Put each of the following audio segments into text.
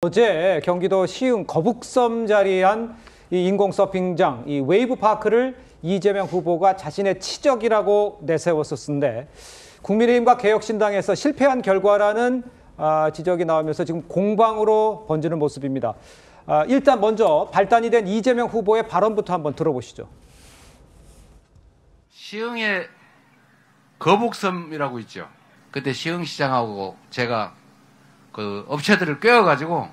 어제 경기도 시흥 거북섬 자리한 이 인공 서핑장, 이 웨이브파크를 이재명 후보가 자신의 치적이라고 내세웠었는데 국민의힘과 개혁신당에서 실패한 결과라는 지적이 나오면서 지금 공방으로 번지는 모습입니다. 일단 먼저 발단이 된 이재명 후보의 발언부터 한번 들어보시죠. 시흥에 거북섬이라고 있죠. 그때 시흥시장하고 제가 그 업체들을 꿰어가지고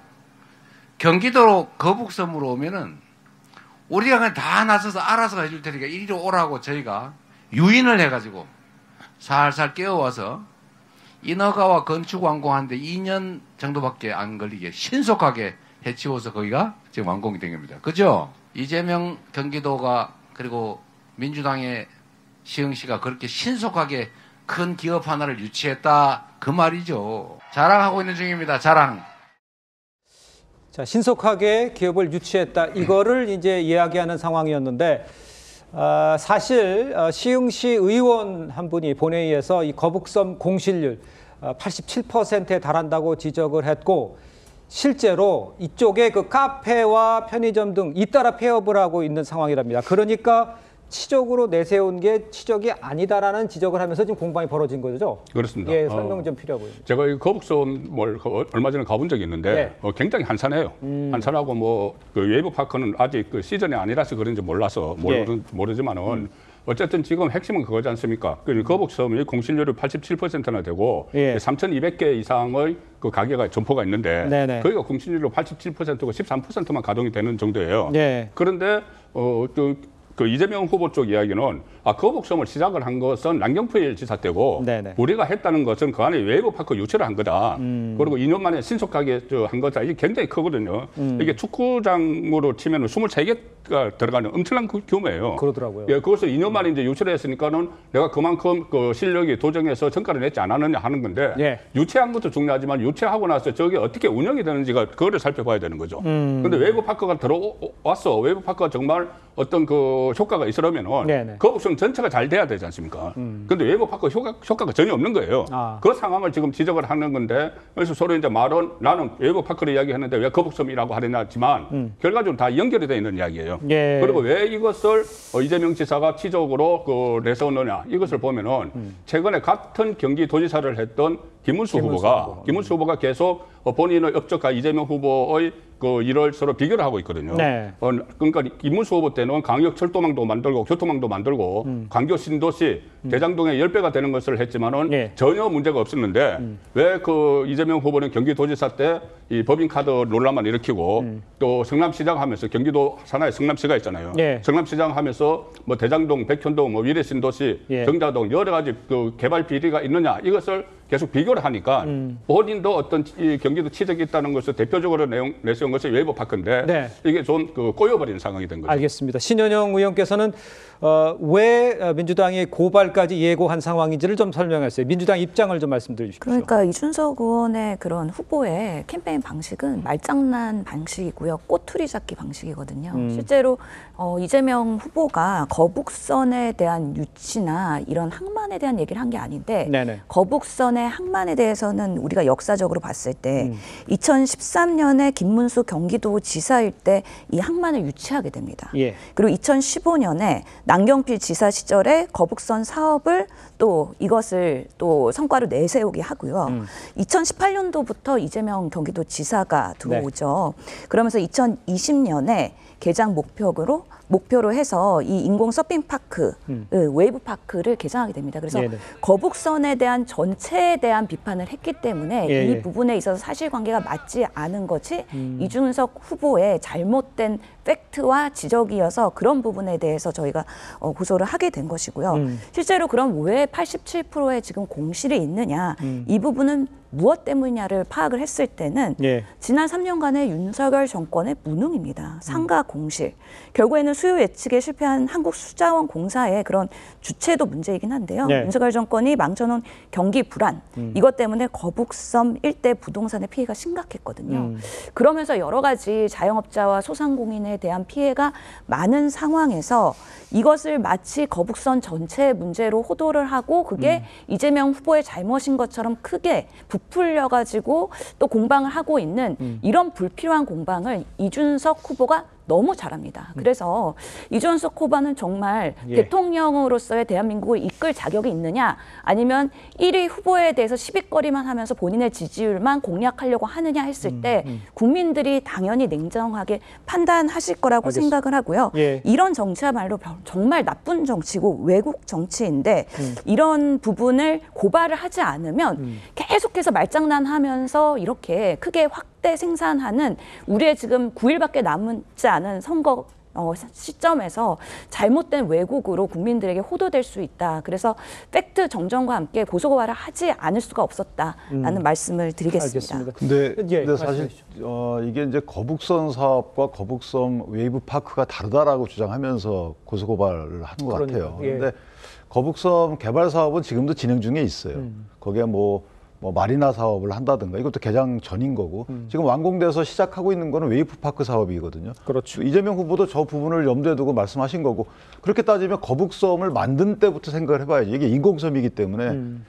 경기도로 거북섬으로 오면은 우리가 그냥 다 나서서 알아서 해줄 테니까 이리로 오라고 저희가 유인을 해가지고 살살 깨워와서 인허가와 건축 완공하는데 2년 정도밖에 안 걸리게 신속하게 해치워서 거기가 지금 완공이 된 겁니다. 그죠? 이재명 경기도가 그리고 민주당의 시흥시가 그렇게 신속하게 큰 기업 하나를 유치했다 그 말이죠. 자랑하고 있는 중입니다. 자랑. 자, 신속하게 기업을 유치했다 이거를 이제 이야기하는 상황이었는데 사실 시흥시 의원 한 분이 본회의에서 이 거북섬 공실률 87%에 달한다고 지적을 했고 실제로 이쪽에 그 카페와 편의점 등 잇따라 폐업을 하고 있는 상황이랍니다. 그러니까 치적으로 내세운 게 치적이 아니다라는 지적을 하면서 지금 공방이 벌어진 거죠? 그렇습니다. 예, 설명 좀 필요하고요. 제가 이 거북섬을 얼마 전에 가본 적이 있는데 네. 굉장히 한산해요. 한산하고 뭐 그 웨이브파크는 아직 그 시즌이 아니라서 그런지 몰라서 모르지만은 어쨌든 지금 핵심은 그거지 않습니까? 그 거북섬이 공실률이 87%나 되고 3,200개 이상의 그 가게가 점포가 있는데 거기가 공실률로 87%고 13%만 가동이 되는 정도예요. 그런데 그 이재명 후보 쪽 이야기는 거북섬을 시작을 한 것은 남경필 지사 때고 우리가 했다는 것은 그 안에 웨이브파크 유치를 한 거다. 그리고 2년 만에 신속하게 한 거다. 이게 굉장히 크거든요. 이게 축구장으로 치면 23개가 들어가는 엄청난 규모예요. 그러더라고요. 예, 그것을 2년 만에 이제 유치를 했으니까는 내가 그만큼 그 실력이 도정해서 성과를 냈지 않았느냐 하는 건데 유치한 것도 중요하지만 유치하고 나서 저게 어떻게 운영이 되는지가 그거를 살펴봐야 되는 거죠. 근데 웨이브파크가 들어왔어. 웨이브파크가 정말 어떤 그 효과가 있으려면은 거북섬 전체가 잘 돼야 되지 않습니까? 근데 웨이브파크 효과가 전혀 없는 거예요. 그 상황을 지금 지적을 하는 건데 그래서 서로 이제 말은 나는 웨이브파크를 이야기했는데 왜 거북섬이라고 하느냐지만 결과적으로 다 연결이 되어 있는 이야기예요. 그리고 왜 이것을 이재명 지사가 치적으로 내세웠느냐 이것을 보면은 최근에 같은 경기도지사를 했던 김문수 후보가 계속 본인의 업적과 이재명 후보의 그 일을 서로 비교를 하고 있거든요. 그러니까 김문수 후보 때는 강역 철도망도 만들고 교통망도 만들고 광교 신도시 대장동에 10배가 되는 것을 했지만은 전혀 문제가 없었는데 왜 그 이재명 후보는 경기도지사 때 이 법인카드 논란만 일으키고 또 성남시장 하면서 경기도 산하에 성남시가 있잖아요. 성남시장 하면서 뭐 대장동, 백현동, 뭐 위례신도시, 정자동 여러 가지 그 개발 비리가 있느냐 이것을 계속 비교를 하니까 본인도 어떤 이 경기도 치적이 있다는 것을 대표적으로 내세운 것이 웨이브파크인데 이게 좀 그 꼬여버린 상황이 된 거죠. 알겠습니다. 신현영 의원께서는 왜 민주당이 고발까지 예고한 상황인지를 좀 설명했어요. 민주당 입장을 좀 말씀드려 주십시오. 그러니까 이준석 의원의 그런 후보의 캠페인 방식은 말장난 방식이고요. 꼬투리 잡기 방식이거든요. 실제로 이재명 후보가 거북선에 대한 유치나 이런 항만에 대한 얘기를 한 게 아닌데 거북선의 항만에 대해서는 우리가 역사적으로 봤을 때 2013년에 김문수 경기도지사일 때 이 항만을 유치하게 됩니다. 그리고 2015년에 남경필 지사 시절에 거북선 사업을 또 이것을 또 성과로 내세우게 하고요. 2018년도부터 이재명 경기도지사가 들어오죠. 그러면서 2020년에 개장 목표로 해서 이 인공 서핑파크, 웨이브파크를 개장하게 됩니다. 그래서 거북선에 대한 전체에 대한 비판을 했기 때문에 이 부분에 있어서 사실관계가 맞지 않은 것이 이준석 후보의 잘못된 팩트와 지적이어서 그런 부분에 대해서 저희가 고소를 하게 된 것이고요. 실제로 그럼 왜 87%의 지금 공실이 있느냐 이 부분은 무엇 때문이냐를 파악을 했을 때는 지난 3년간의 윤석열 정권의 무능입니다. 상가 공실. 결국에는 수요 예측에 실패한 한국수자원공사의 그런 주체도 문제이긴 한데요. 윤석열 정권이 망쳐놓은 경기 불안. 이것 때문에 거북섬 일대 부동산의 피해가 심각했거든요. 그러면서 여러 가지 자영업자와 소상공인에 대한 피해가 많은 상황에서 이것을 마치 거북선 전체의 문제로 호도를 하고 그게 이재명 후보의 잘못인 것처럼 크게 부풀 부풀려가지고 또 공방을 하고 있는 이런 불필요한 공방을 이준석 후보가 너무 잘합니다. 그래서 이준석 후보는 정말 대통령으로서의 대한민국을 이끌 자격이 있느냐, 아니면 1위 후보에 대해서 시비거리만 하면서 본인의 지지율만 공략하려고 하느냐 했을 때 국민들이 당연히 냉정하게 판단하실 거라고 생각을 하고요. 이런 정치야말로 정말 나쁜 정치고 외국 정치인데 이런 부분을 고발을 하지 않으면 계속해서 말장난하면서 이렇게 크게 확대 생산하는, 우리의 지금 9일밖에 남지 않은 선거 시점에서 잘못된 왜곡으로 국민들에게 호도될 수 있다. 그래서 팩트 정정과 함께 고소고발을 하지 않을 수가 없었다라는 말씀을 드리겠습니다. 근데 사실 이게 이제 거북선 사업과 거북선 웨이브 파크가 다르다라고 주장하면서 고소고발을 하는 것 같아요. 그런데 거북선 개발 사업은 지금도 진행 중에 있어요. 거기에 뭐 마리나 사업을 한다든가, 이것도 개장 전인 거고, 지금 완공돼서 시작하고 있는 거는 웨이브파크 사업이거든요. 그렇죠. 이재명 후보도 저 부분을 염두에 두고 말씀하신 거고, 그렇게 따지면 거북섬을 만든 때부터 생각을 해봐야지. 이게 인공섬이기 때문에.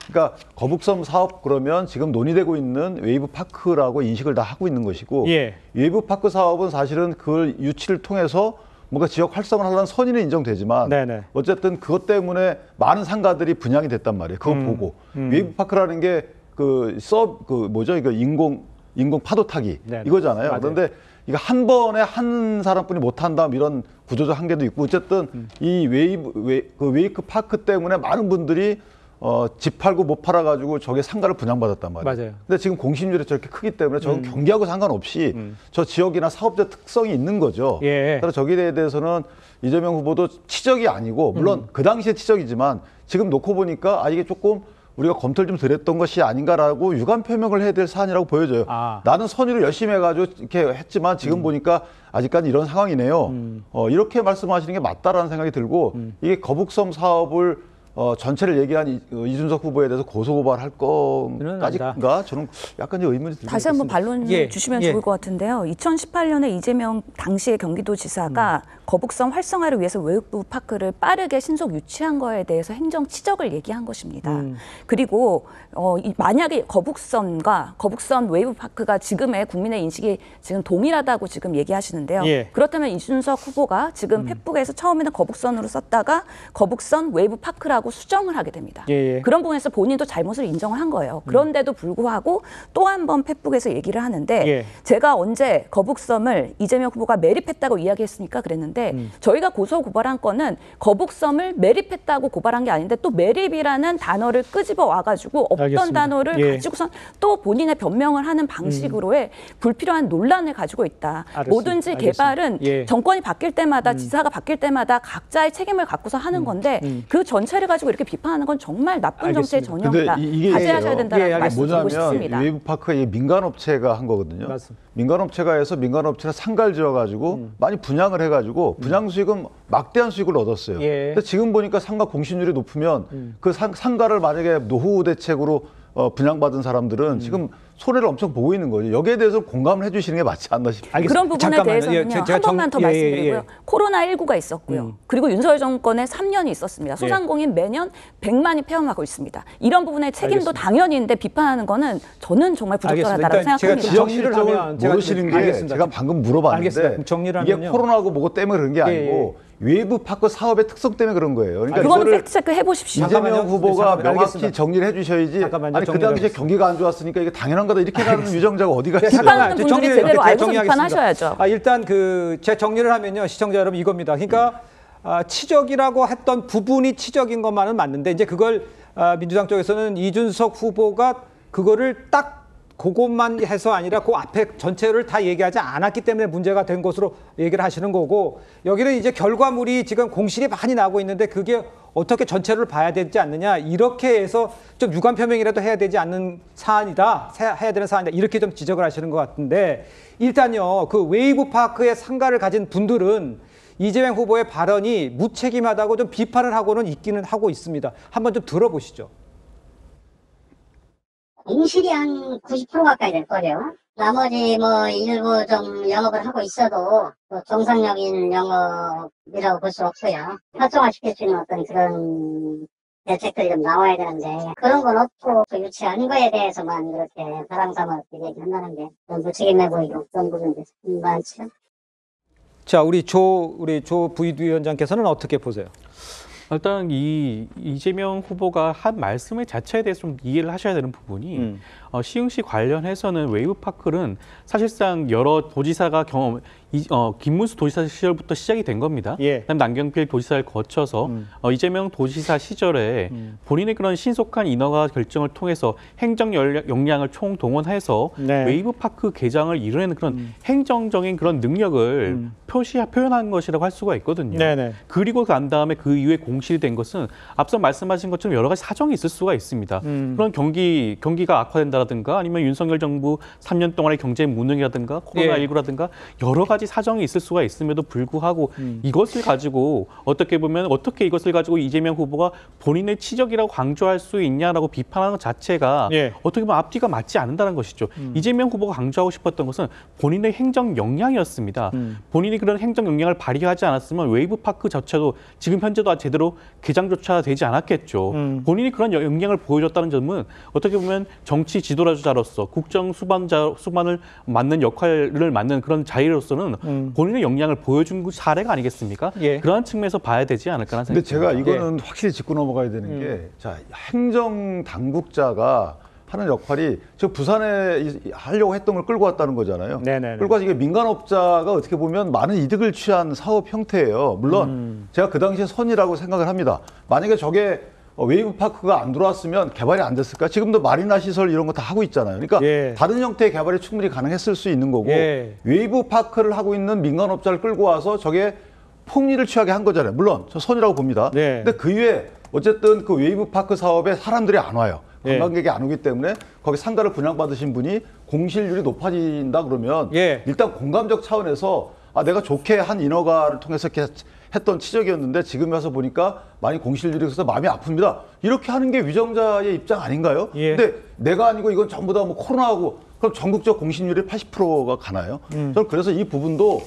그러니까 거북섬 사업 그러면 지금 논의되고 있는 웨이브파크라고 인식을 다 하고 있는 것이고, 웨이브파크 사업은 사실은 그 유치를 통해서 뭔가 지역 활성을 하려는 선의는 인정되지만 어쨌든 그것 때문에 많은 상가들이 분양이 됐단 말이에요. 그거 보고. 웨이브파크라는 게 이거 인공 파도 타기 이거잖아요. 맞아요. 그런데 이거 한 번에 한 사람뿐이 못 한다 이런 구조적 한계도 있고, 어쨌든 이 웨이크 파크 때문에 많은 분들이 집 팔고 못 팔아가지고 저게 상가를 분양받았단 말이에요. 맞아요. 근데 지금 공시률이 저렇게 크기 때문에 저건 경기하고 상관없이 저 지역이나 사업자 특성이 있는 거죠. 그래서 저기에 대해서는 이재명 후보도 치적이 아니고, 물론 그 당시에 치적이지만 지금 놓고 보니까 이게 조금 우리가 검토를 좀 덜 했던 것이 아닌가라고 유감 표명을 해야 될 사안이라고 보여져요. 나는 선의를 열심히 해가지고 이렇게 했지만 지금 보니까 아직까지 이런 상황이네요. 이렇게 말씀하시는 게 맞다라는 생각이 들고, 이게 거북섬 사업을 전체를 얘기한 이준석 후보에 대해서 고소고발할 것까지인가, 저는 약간 의문이 들고 다시 한번 반론 주시면 좋을 것 같은데요. 2018년에 이재명 당시의 경기도지사가 거북선 활성화를 위해서 웨이브 파크를 빠르게 신속 유치한 거에 대해서 행정 치적을 얘기한 것입니다. 그리고 만약에 거북선과 거북선 웨이브 파크가 지금의 국민의 인식이 지금 동일하다고 지금 얘기하시는데요. 그렇다면 이준석 후보가 지금 페북에서 처음에는 거북선으로 썼다가 거북선 웨이브 파크라고 수정을 하게 됩니다. 그런 부분에서 본인도 잘못을 인정을 한 거예요. 그런데도 불구하고 또 한 번 페북에서 얘기를 하는데, 제가 언제 거북섬을 이재명 후보가 매립했다고 이야기했으니까 그랬는데, 저희가 고소 고발한 건은 거북섬을 매립했다고 고발한 게 아닌데, 또 매립이라는 단어를 끄집어 와가지고 없던 단어를 가지고선 또 본인의 변명을 하는 방식으로의 불필요한 논란을 가지고 있다. 뭐든지 개발은 정권이 바뀔 때마다, 지사가 바뀔 때마다 각자의 책임을 갖고서 하는 건데, 그 전체를 가지고 이렇게 비판하는 건 정말 나쁜 정치의 전형이다. 자제하셔야 된다는 말씀을 드리고 싶습니다. 웨이브파크가 민간업체가 한 거거든요. 민간업체가 해서 민간업체가 상가를 지어가지고 많이 분양을 해가지고 분양 수익은 막대한 수익을 얻었어요. 근데 지금 보니까 상가 공시률이 높으면 그 상가를 만약에 노후 대책으로 분양받은 사람들은 지금 손해를 엄청 보고 있는 거죠. 여기에 대해서 공감을 해주시는 게 맞지 않나 싶어요. 그런 부분에 대해서는요, 한 번만 더 말씀드리고요. 코로나19가 있었고요. 그리고 윤석열 정권에 3년이 있었습니다. 소상공인 매년 100만이 폐업하고 있습니다. 이런 부분의 책임도 당연히 있는데 비판하는 거는 저는 정말 부적절하다고 생각합니다. 지역 실정을 모르시는 게 제가 방금 물어봤는데, 이게 코로나하고 뭐고 때문에 그런 게 아니고 웨이브 파크 사업의 특성 때문에 그런 거예요. 그러니까 그거는 팩트체크 해보십시오. 이재명 후보가 명확히 정리를 해주셔야지. 아니 그 당시에 경기가 안 좋았으니까 이게 당연한 거다 이렇게 가는 유정자가 어디가 있어요? 비판하는 분들이 제대로 알고 비판하셔야죠. 일단 제 정리를 하면요, 시청자 여러분, 이겁니다. 그러니까 치적이라고 했던 부분이 치적인 것만은 맞는데, 이제 그걸 민주당 쪽에서는 이준석 후보가 그거를 딱 그것만 해서 아니라 그 앞에 전체를 다 얘기하지 않았기 때문에 문제가 된 것으로 얘기를 하시는 거고, 여기는 이제 결과물이 지금 공실이 많이 나고 있는데 그게 어떻게 전체를 봐야 되지 않느냐, 이렇게 해서 좀 유감 표명이라도 해야 되지 않는 사안이다, 해야 되는 사안이다, 이렇게 좀 지적을 하시는 것 같은데, 일단요, 그 웨이브 파크의 상가를 가진 분들은 이재명 후보의 발언이 무책임하다고 좀 비판을 하고는 있기는 하고 있습니다. 한번 좀 들어보시죠. 공실이 한 90% 가까이 될 거예요. 나머지 일부 좀 영업을 하고 있어도 정상적인 영업이라고 볼 수 없고요. 활성화시킬 수 있는 어떤 그런 대책들이 좀 나와야 되는데 그런 건 없고 그 유치한 거에 대해서만 그렇게 바람삼아 얘기한다는 게 좀 무책임해 보이고 그런 부분도 많죠. 자, 우리 조 부위원장께서는 어떻게 보세요? 일단 이 이재명 후보가 한 말씀의 자체에 대해서 좀 이해를 하셔야 되는 부분이 시흥시 관련해서는 웨이브파크는 사실상 여러 도지사가 김문수 도지사 시절부터 시작이 된 겁니다. 예. 그다음 남경필 도지사를 거쳐서 이재명 도지사 시절에 본인의 그런 신속한 인허가 결정을 통해서 행정 역량을 총동원해서 네. 웨이브파크 개장을 이뤄내는 그런 행정적인 그런 능력을 표현한 것이라고 할 수가 있거든요. 네네. 그리고 난 다음에 그 이후에 공실이 된 것은 앞서 말씀하신 것처럼 여러 가지 사정이 있을 수가 있습니다. 그런 경기가 악화된다라든가 아니면 윤석열 정부 3년 동안의 경제 무능이라든가 코로나19라든가 여러 가지 사정이 있을 수가 있음에도 불구하고 이것을 가지고 어떻게 이것을 가지고 이재명 후보가 본인의 치적이라고 강조할 수 있냐라고 비판하는 것 자체가 예. 어떻게 보면 앞뒤가 맞지 않는다는 것이죠. 이재명 후보가 강조하고 싶었던 것은 본인의 행정 역량이었습니다. 본인이 그런 행정 역량을 발휘하지 않았으면 웨이브파크 자체도 지금 현재도 제대로 개장조차 되지 않았겠죠. 본인이 그런 역량을 보여줬다는 점은 어떻게 보면 정치 지도자로서 국정 수반을 맡는 역할을 맡는 그런 자리로서는 본인의 역량을 보여준 사례가 아니겠습니까? 예. 그러한 측면에서 봐야 되지 않을까라는 근데 생각이 제가 듭니다. 이거는 확실히 짚고 넘어가야 되는 게, 자, 행정 당국자가 하는 역할이 저 부산에 하려고 했던 걸 끌고 왔다는 거잖아요. 네네네. 끌고 와서 이게 민간업자가 어떻게 보면 많은 이득을 취한 사업 형태예요. 물론 제가 그 당시에 선이라고 생각을 합니다. 만약에 저게 웨이브파크가 안 들어왔으면 개발이 안 됐을까? 지금도 마리나 시설 이런 거 다 하고 있잖아요. 그러니까 예. 다른 형태의 개발이 충분히 가능했을 수 있는 거고 예. 웨이브파크를 하고 있는 민간업자를 끌고 와서 저게 폭리를 취하게 한 거잖아요. 물론 저 선이라고 봅니다. 네. 근데 그 이후에 어쨌든 그 웨이브파크 사업에 사람들이 안 와요. 예. 관광객이 안 오기 때문에 거기 상가를 분양받으신 분이 공실률이 높아진다 그러면 예. 일단 공감적 차원에서 내가 좋게 한 인허가를 통해서 이렇게 했던 치적이었는데 지금 와서 보니까 많이 공실률이 있어서 마음이 아픕니다. 이렇게 하는 게 위정자의 입장 아닌가요? 예. 근데 내가 아니고 이건 전부 다 뭐 코로나하고 그럼 전국적 공실률이 80%가 가나요? 저는 그래서 이 부분도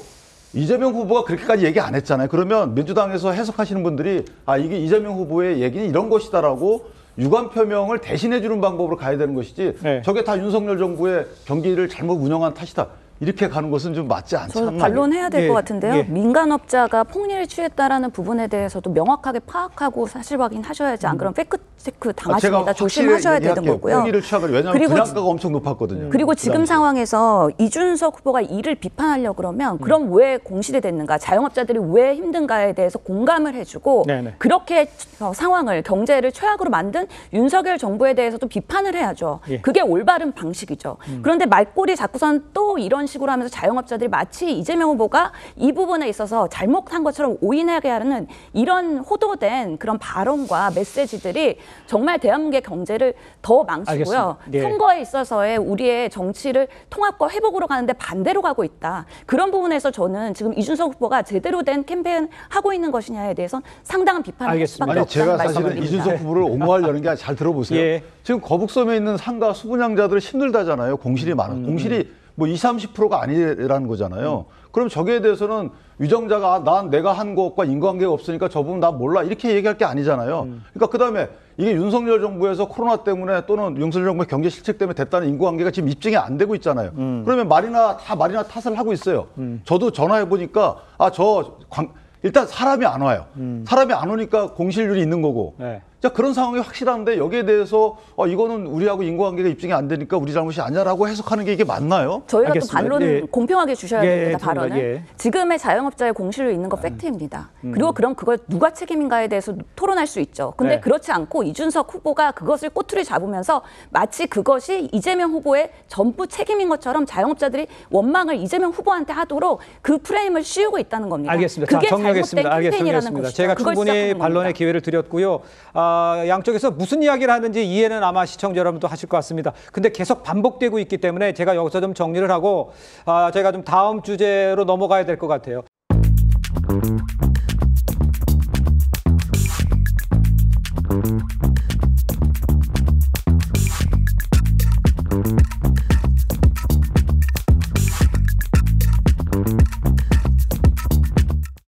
이재명 후보가 그렇게까지 얘기 안 했잖아요. 그러면 민주당에서 해석하시는 분들이 이게 이재명 후보의 얘기는 이런 것이다라고 유감 표명을 대신해 주는 방법으로 가야 되는 것이지 네. 저게 다 윤석열 정부의 경기를 잘못 운영한 탓이다. 이렇게 가는 것은 좀 맞지 않지 저는 않나요? 반론해야 될 것 예, 같은데요. 예. 민간업자가 폭리를 취했다라는 부분에 대해서도 명확하게 파악하고 사실 확인하셔야지 안 그러면 팩트체크 당하십니다. 조심하셔야 되는 거고요. 폭리를 취하거든요. 왜냐하면 그리고 분양가가 엄청 높았거든요. 그리고 지금 상황에서 이준석 후보가 이를 비판하려고 그러면 그럼 왜 공실이 됐는가, 자영업자들이 왜 힘든가에 대해서 공감을 해주고 네네. 그렇게 상황을 경제를 최악으로 만든 윤석열 정부에 대해서도 비판을 해야죠. 예. 그게 올바른 방식이죠. 그런데 말꼬리 자꾸선 또 이런 식으로 하면서 자영업자들이 마치 이재명 후보가 이 부분에 있어서 잘못한 것처럼 오인하게 하는 이런 호도된 그런 발언과 메시지들이 정말 대한민국의 경제를 더 망치고요. 알겠습니다. 예. 선거에 있어서의 우리의 정치를 통합과 회복으로 가는데 반대로 가고 있다. 그런 부분에서 저는 지금 이준석 후보가 제대로 된 캠페인 하고 있는 것이냐에 대해서는 상당한 비판을 할 알겠습니다. 수밖에 아니 없다는 제가 말씀을 사실은 드립니다. 이준석 후보를 옹호하려는 게 잘 들어보세요. 예. 지금 거북섬에 있는 상가 수분양자들이 힘들다잖아요. 공실이 많아. 공실이 뭐 20, 30%가 아니라는 거잖아요. 그럼 저기에 대해서는 위정자가 난 내가 한 것과 인과관계가 없으니까 저 부분 나 몰라 이렇게 얘기할 게 아니잖아요. 그러니까 그다음에 이게 윤석열 정부에서 코로나 때문에 또는 윤석열 정부의 경제 실책 때문에 됐다는 인과관계가 지금 입증이 안 되고 있잖아요. 그러면 마리나 탓을 하고 있어요. 저도 전화해 보니까 일단 사람이 안 와요. 사람이 안 오니까 공실률이 있는 거고. 네. 자, 그런 상황이 확실한데 여기에 대해서 이거는 우리하고 인과관계가 입증이 안 되니까 우리 잘못이 아니냐라고 해석하는 게 이게 맞나요? 저희가 알겠습니다. 또 반론을 예. 공평하게 주셔야 예, 됩니다. 정말, 발언을. 예. 지금의 자영업자의 공실로 있는 거 팩트입니다. 그리고 그럼 그걸 누가 책임인가에 대해서 토론할 수 있죠. 근데 네. 그렇지 않고 이준석 후보가 그것을 꼬투리 잡으면서 마치 그것이 이재명 후보의 전부 책임인 것처럼 자영업자들이 원망을 이재명 후보한테 하도록 그 프레임을 씌우고 있다는 겁니다. 알겠습니다. 그게 자, 정리하겠습니다. 잘못된 캠페인이라는 알겠습니다. 것이죠. 제가 그걸 충분히 시작하는 반론의 겁니다. 기회를 드렸고요. 양쪽에서 무슨 이야기를 하는지 이해는 아마 시청자 여러분도 하실 것 같습니다. 근데 계속 반복되고 있기 때문에 제가 여기서 좀 정리를 하고 저희가 좀 다음 주제로 넘어가야 될 것 같아요.